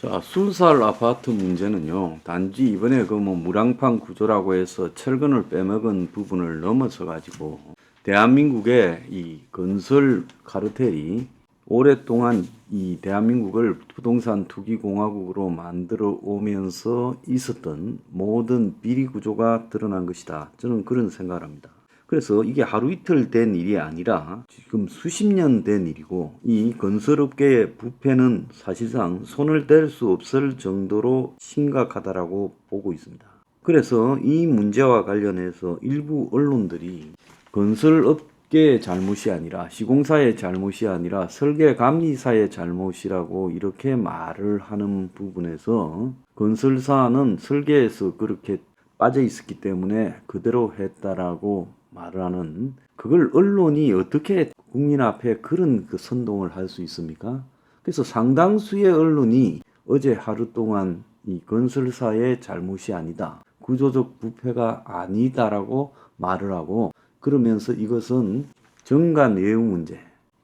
자, 순살 아파트 문제는요, 단지 이번에 그 뭐 무량판 구조라고 해서 철근을 빼먹은 부분을 넘어서 가지고 대한민국의 이 건설 카르텔이 오랫동안 이 대한민국을 부동산 투기 공화국으로 만들어 오면서 있었던 모든 비리 구조가 드러난 것이다. 저는 그런 생각을 합니다. 그래서 이게 하루 이틀 된 일이 아니라 지금 수십 년 된 일이고, 이 건설업계의 부패는 사실상 손을 댈 수 없을 정도로 심각하다라고 보고 있습니다. 그래서 이 문제와 관련해서 일부 언론들이 건설업계의 잘못이 아니라, 시공사의 잘못이 아니라 설계감리사의 잘못이라고 이렇게 말을 하는 부분에서, 건설사는 설계에서 그렇게 빠져 있었기 때문에 그대로 했다라고 말을 하는, 그걸 언론이 어떻게 국민 앞에 그런 그 선동을 할 수 있습니까? 그래서 상당수의 언론이 어제 하루 동안 이 건설사의 잘못이 아니다, 구조적 부패가 아니다라고 말을 하고, 그러면서 이것은 정가 내용 문제,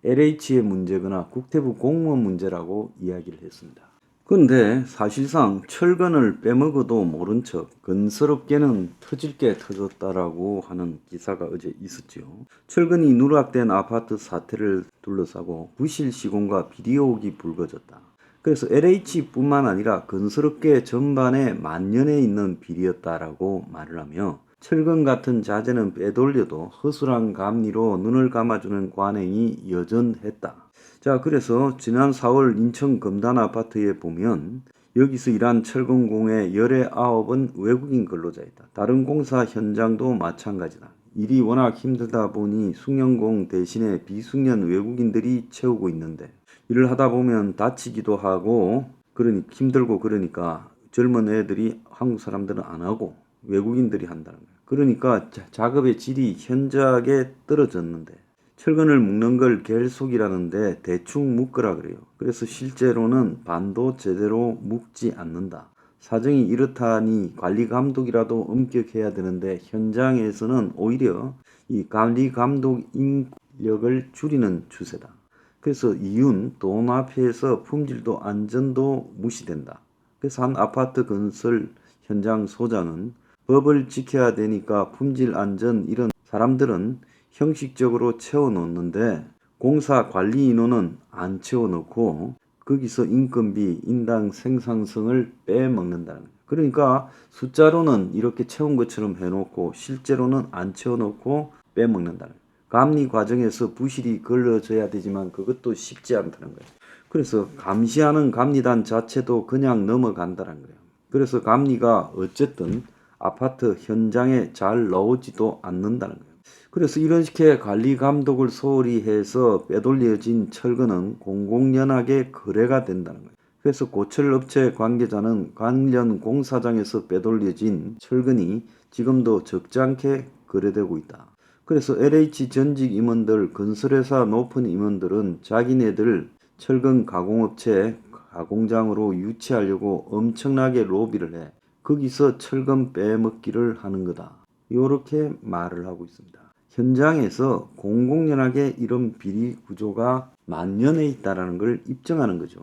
LH의 문제거나 국토부 공무원 문제라고 이야기를 했습니다. 그런데 사실상 철근을 빼먹어도 모른 척 건설업계는 터질 게 터졌다라고 하는 기사가 어제 있었죠. 철근이 누락된 아파트 사태를 둘러싸고 부실 시공과 비리 의혹이 불거졌다. 그래서 LH뿐만 아니라 건설업계 전반에 만연해 있는 비리였다라고 말을 하며, 철근 같은 자재는 빼돌려도 허술한 감리로 눈을 감아주는 관행이 여전했다. 자, 그래서 지난 4월 인천 금단 아파트에 보면 여기서 일한 철근공의 19은 외국인 근로자이다. 다른 공사 현장도 마찬가지다. 일이 워낙 힘들다 보니 숙련공 대신에 비숙련 외국인들이 채우고 있는데, 일을 하다 보면 다치기도 하고 힘들고, 그러니까 젊은 애들이 한국 사람들은 안 하고 외국인들이 한다는 거예요. 그러니까 작업의 질이 현저하게 떨어졌는데, 철근을 묶는 걸 결속이라는데 대충 묶으라 그래요. 그래서 실제로는 반도 제대로 묶지 않는다. 사정이 이렇다니 관리 감독이라도 엄격해야 되는데, 현장에서는 오히려 이 관리 감독 인력을 줄이는 추세다. 그래서 이윤, 돈 앞에서 품질도 안전도 무시된다. 그래서 한 아파트 건설 현장 소장은 법을 지켜야 되니까 품질 안전 이런 사람들은 형식적으로 채워놓는데, 공사 관리 인원은 안 채워놓고 거기서 인건비, 인당 생산성을 빼먹는다는 거예요. 그러니까 숫자로는 이렇게 채운 것처럼 해놓고 실제로는 안 채워놓고 빼먹는다는 거예요. 감리 과정에서 부실이 걸러져야 되지만 그것도 쉽지 않다는 거예요. 그래서 감시하는 감리단 자체도 그냥 넘어간다는 거예요. 그래서 감리가 어쨌든 아파트 현장에 잘 나오지도 않는다는 거예요. 그래서 이런 식의 관리 감독을 소홀히 해서 빼돌려진 철근은 공공연하게 거래가 된다는 거예요. 그래서 고철업체 관계자는 관련 공사장에서 빼돌려진 철근이 지금도 적잖게 거래되고 있다. 그래서 LH 전직 임원들, 건설회사 높은 임원들은 자기네들 철근 가공업체 가공장으로 유치하려고 엄청나게 로비를 해 거기서 철근 빼먹기를 하는 거다. 이렇게 말을 하고 있습니다. 현장에서 공공연하게 이런 비리 구조가 만연해 있다는 걸 입증하는 거죠.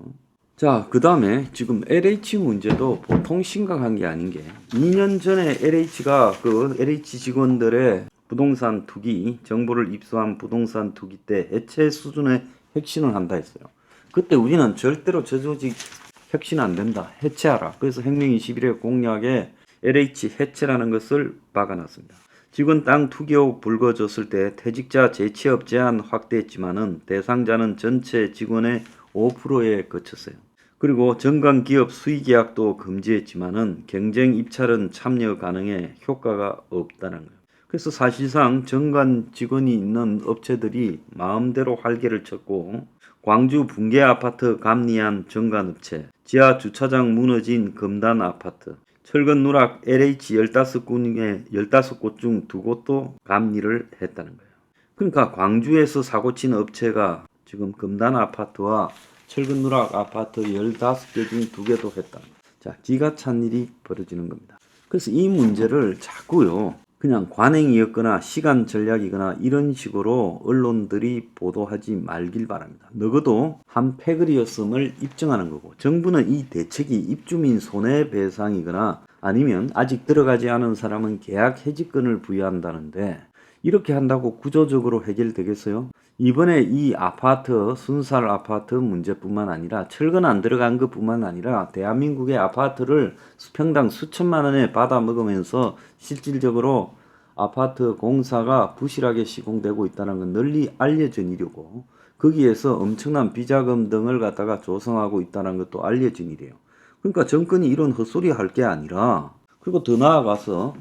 자, 그 다음에 지금 LH 문제도 보통 심각한 게 아닌 게, 2년 전에 LH가 그 LH 직원들의 부동산 투기, 정보를 입수한 부동산 투기 때 해체 수준의 혁신을 한다 했어요. 그때 우리는 절대로 저 조직 혁신 안 된다, 해체하라. 그래서 혁명21의 공약에 LH 해체라는 것을 박아놨습니다. 직원 땅 투기 의혹 불거졌을 때 퇴직자 재취업 제한 확대했지만은 대상자는 전체 직원의 5%에 그쳤어요. 그리고 정관기업 수의계약도 금지했지만은 경쟁 입찰은 참여 가능해 효과가 없다는 거예요. 그래서 사실상 정관 직원이 있는 업체들이 마음대로 활개를 쳤고, 광주 붕괴 아파트 감리한 정관업체, 지하 주차장 무너진 금단 아파트, 철근 누락 LH 15곳 중 2곳도 감리를 했다는 거예요. 그러니까 광주에서 사고친 업체가 지금 금단 아파트와 철근 누락 아파트 15개 중 2개도 했다. 자, 기가 찬 일이 벌어지는 겁니다. 그래서 이 문제를 자꾸요, 그냥 관행이었거나 시간 전략이거나 이런 식으로 언론들이 보도하지 말길 바랍니다. 적어도 한 패거리였음을 입증하는 거고, 정부는 이 대책이 입주민 손해배상이거나 아니면 아직 들어가지 않은 사람은 계약 해지권을 부여한다는데, 이렇게 한다고 구조적으로 해결되겠어요? 이번에 이 아파트, 순살 아파트 문제뿐만 아니라 철근 안 들어간 것뿐만 아니라 대한민국의 아파트를 수평당 수천만 원에 받아 먹으면서 실질적으로 아파트 공사가 부실하게 시공되고 있다는 건 널리 알려진 일이고, 거기에서 엄청난 비자금 등을 갖다가 조성하고 있다는 것도 알려진 일이에요. 그러니까 정권이 이런 헛소리 할 게 아니라, 그리고 더 나아가서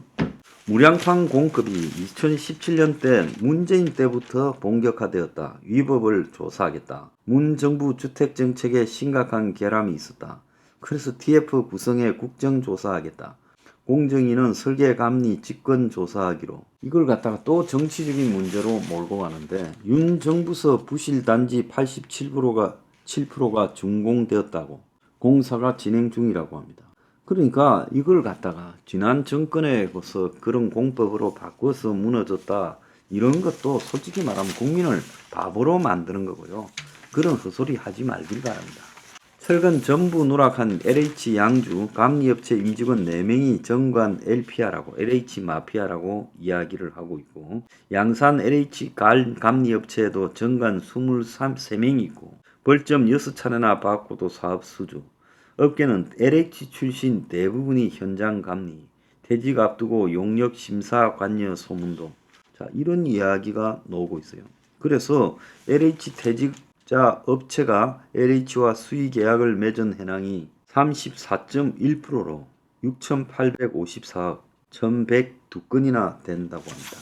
무량판 공급이 2017년 때 문재인 때부터 본격화되었다. 위법을 조사하겠다. 문 정부 주택정책에 심각한 결함이 있었다. 그래서 TF 구성에 국정조사하겠다. 공정위는 설계감리 직권조사하기로. 이걸 갖다가 또 정치적인 문제로 몰고 가는데, 윤 정부서 부실단지 87%가 준공되었다고, 공사가 진행 중이라고 합니다. 그러니까 이걸 갖다가 지난 정권에 벌써 그런 공법으로 바꿔서 무너졌다, 이런 것도 솔직히 말하면 국민을 바보로 만드는 거고요. 그런 헛소리 하지 말길 바랍니다. 철근 전부 누락한 LH 양주 감리업체 임직원 4명이 정관 LPR하고 LH 마피아라고 이야기를 하고 있고, 양산 LH 감리업체에도 정관 23명이 있고 벌점 6차례나 받고도 사업 수주. 업계는 LH 출신 대부분이 현장 감리, 퇴직 앞두고 용역 심사 관여 소문도. 자, 이런 이야기가 나오고 있어요. 그래서 LH 퇴직자 업체가 LH와 수의 계약을 맺은 현황이 34.1%로 6,854억 1,102건이나 된다고 합니다.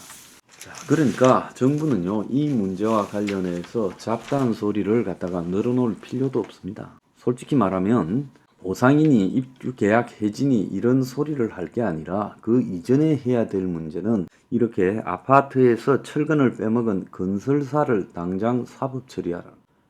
자, 그러니까 정부는요, 이 문제와 관련해서 잡다한 소리를 갖다가 늘어놓을 필요도 없습니다. 솔직히 말하면 보상인이 입주 계약 해지니 이런 소리를 할 게 아니라, 그 이전에 해야 될 문제는 이렇게 아파트에서 철근을 빼먹은 건설사를 당장 사법 처리하라.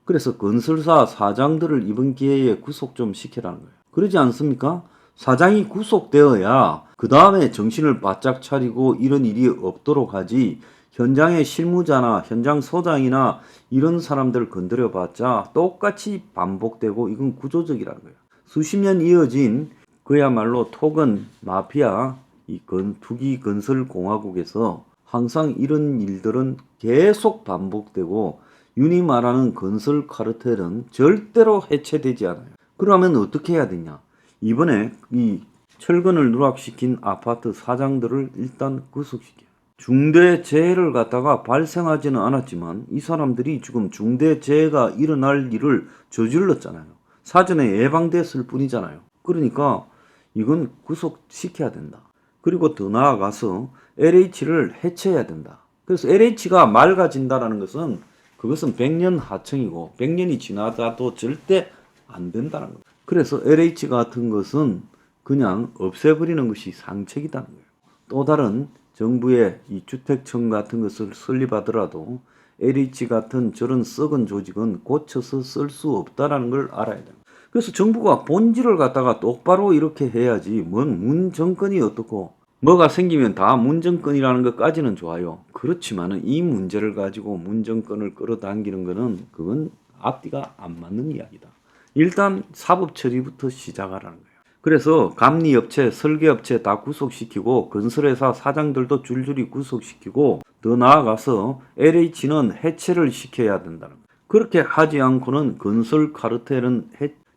그래서 건설사 사장들을 이번 기회에 구속 좀 시키라는 거예요. 그러지 않습니까? 사장이 구속되어야 그 다음에 정신을 바짝 차리고 이런 일이 없도록 하지, 현장의 실무자나 현장 소장이나 이런 사람들 건드려봤자 똑같이 반복되고, 이건 구조적이라는 거예요. 수십 년 이어진 그야말로 토건 마피아, 이 투기 건설 공화국에서 항상 이런 일들은 계속 반복되고, 윤이 말하는 건설 카르텔은 절대로 해체되지 않아요. 그러면 어떻게 해야 되냐? 이번에 이 철근을 누락시킨 아파트 사장들을 일단 구속시켜요. 중대 재해를 갖다가 발생하지는 않았지만 이 사람들이 지금 중대 재해가 일어날 일을 저질렀잖아요. 사전에 예방됐을 뿐이잖아요. 그러니까 이건 구속시켜야 된다. 그리고 더 나아가서 LH를 해체해야 된다. 그래서 LH가 맑아진다는 것은, 그것은 100년 하청이고 100년이 지나다도 절대 안 된다는 거예요. 그래서 LH 같은 것은 그냥 없애버리는 것이 상책이라는 거예요. 또 다른 정부의 이 주택청 같은 것을 설립하더라도 LH 같은 저런 썩은 조직은 고쳐서 쓸 수 없다는 걸 알아야 됩니다. 그래서 정부가 본질을 갖다가 똑바로 이렇게 해야지, 뭔 문 정권이 어떻고 뭐가 생기면 다 문 정권이라는 것까지는 좋아요. 그렇지만은 이 문제를 가지고 문 정권을 끌어당기는 거는, 그건 앞뒤가 안 맞는 이야기다. 일단 사법 처리부터 시작하라는 거예요. 그래서 감리업체, 설계업체 다 구속시키고 건설회사 사장들도 줄줄이 구속시키고, 더 나아가서 LH는 해체를 시켜야 된다는 거예요. 그렇게 하지 않고는 건설 카르텔은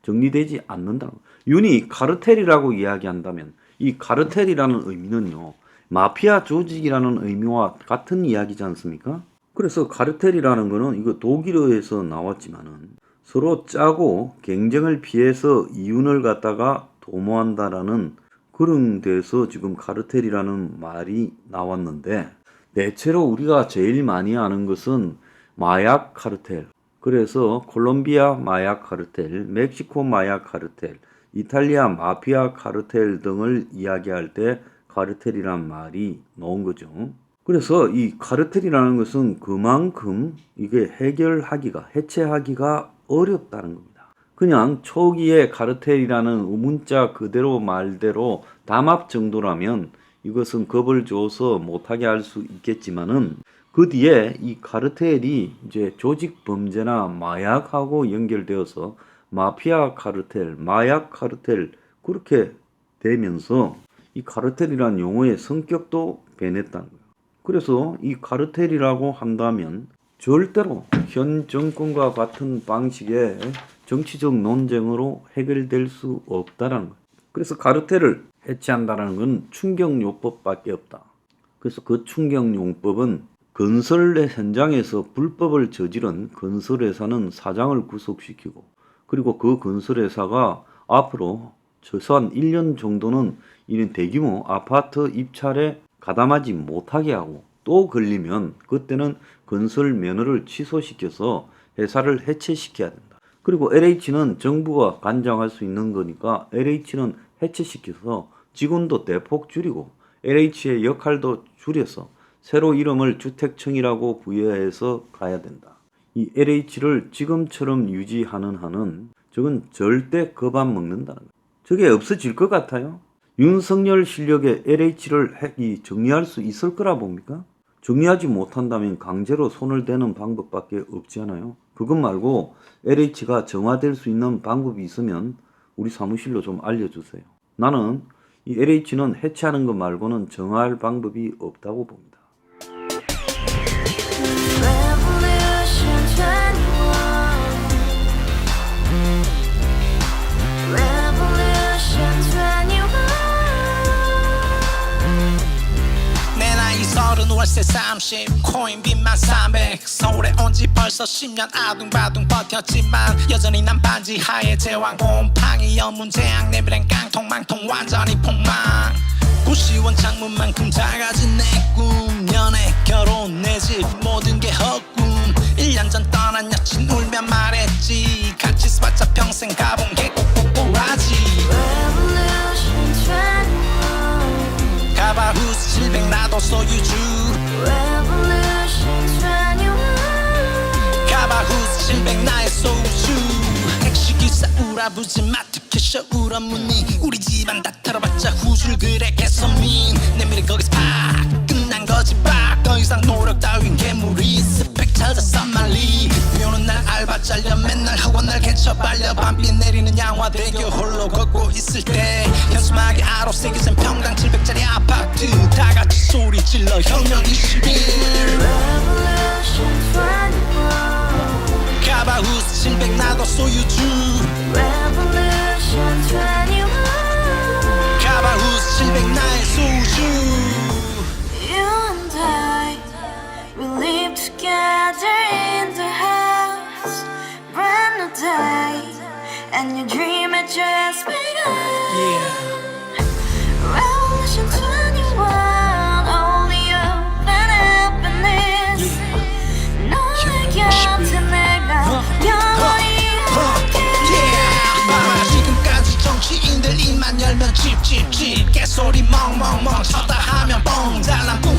정리되지 않는다는 거예요. 윤이 카르텔이라고 이야기한다면 이 카르텔이라는 의미는요, 마피아 조직이라는 의미와 같은 이야기지 않습니까? 그래서 카르텔이라는 거는, 이거 독일어에서 나왔지만은 서로 짜고 경쟁을 피해서 이윤을 갖다가 도모한다라는 그런 데서 지금 카르텔이라는 말이 나왔는데, 대체로 우리가 제일 많이 아는 것은 마약 카르텔. 그래서 콜롬비아 마약 카르텔, 멕시코 마약 카르텔, 이탈리아 마피아 카르텔 등을 이야기할 때 카르텔이란 말이 나온 거죠. 그래서 이 카르텔이라는 것은 그만큼 이게 해체하기가 어렵다는 겁니다. 그냥 초기에 카르텔이라는 문자 그대로 말대로 담합 정도라면 이것은 겁을 줘서 못하게 할 수 있겠지만은 그 뒤에 이 카르텔이 이제 조직 범죄나 마약하고 연결되어서 마피아 카르텔, 마약 카르텔 그렇게 되면서 이 카르텔이라는 용어의 성격도 변했다는 거예요. 그래서 이 카르텔이라고 한다면 절대로 현 정권과 같은 방식의 정치적 논쟁으로 해결될 수 없다라는 거예요. 그래서 카르텔을 해체한다는 건 충격요법밖에 없다. 그래서 그 충격요법은 건설 현장에서 불법을 저지른 건설회사는 사장을 구속시키고 그리고 그 건설회사가 앞으로 최소한 1년 정도는 이런 대규모 아파트 입찰에 가담하지 못하게 하고 또 걸리면 그때는 건설 면허를 취소시켜서 회사를 해체시켜야 된다. 그리고 LH는 정부가 관장할 수 있는 거니까 LH는 해체시켜서 직원도 대폭 줄이고 LH의 역할도 줄여서 새로 이름을 주택청이라고 부여해서 가야 된다. 이 LH를 지금처럼 유지하는 한은 저건 절대 겁 안 먹는다는 거예요. 저게 없어질 것 같아요? 윤석열 실력에 LH를 정리할 수 있을 거라 봅니까? 정리하지 못한다면 강제로 손을 대는 방법밖에 없지 않아요? 그것 말고 LH가 정화될 수 있는 방법이 있으면 우리 사무실로 좀 알려주세요. 나는 이 LH는 해체하는 것 말고는 정화할 방법이 없다고 봅니다. 서른 월세 30 코인빚만 300 서울에 온 지 벌써 10년 아둥바둥 버텼지만 여전히 난 반지 하에 제왕 곰팡이 연문제약 내비랑 깡통망통 완전히 폭망 고시원 창문만큼 작아진 내 꿈 연애 결혼 내 집 모든 게 헛꿈 1년 전 떠난 여친 울며 말했지 같이 살자 평생 가본 게 꼭꼭꼭하지 가바후스 700 나도 소유주 가바후스 700 나의 소유주 택시기사 우라부지 마트캐셔 울어무니 우리 집안 다 털어봤자 후줄 그래 개선민 내 미래 거기서 팍 끝난 거지 팍더 이상 노력 따윈 괴물이 스펙 찾아서 말리 비오는 날 알바 잘려 맨날 학원 날 개쳐 발려 밤비 내리는 양화대교 홀로 걷고 있을 때 현수막에 아로 새겨진 평당 700짜리 아파트 다같이 소리 질러 혁명 21 가바후스 700 나도 소유주 가바후스 700 나의 소유주 Together in the house, brand new day, and your dream had just begun. Revolution 21, only open happiness. 너의 곁에 내가 영원히 함께. 지금까지 정치인들 입만 열면 찝찝찝 개소리 멍멍멍 쳐다 하면 뻥 잘난 뿐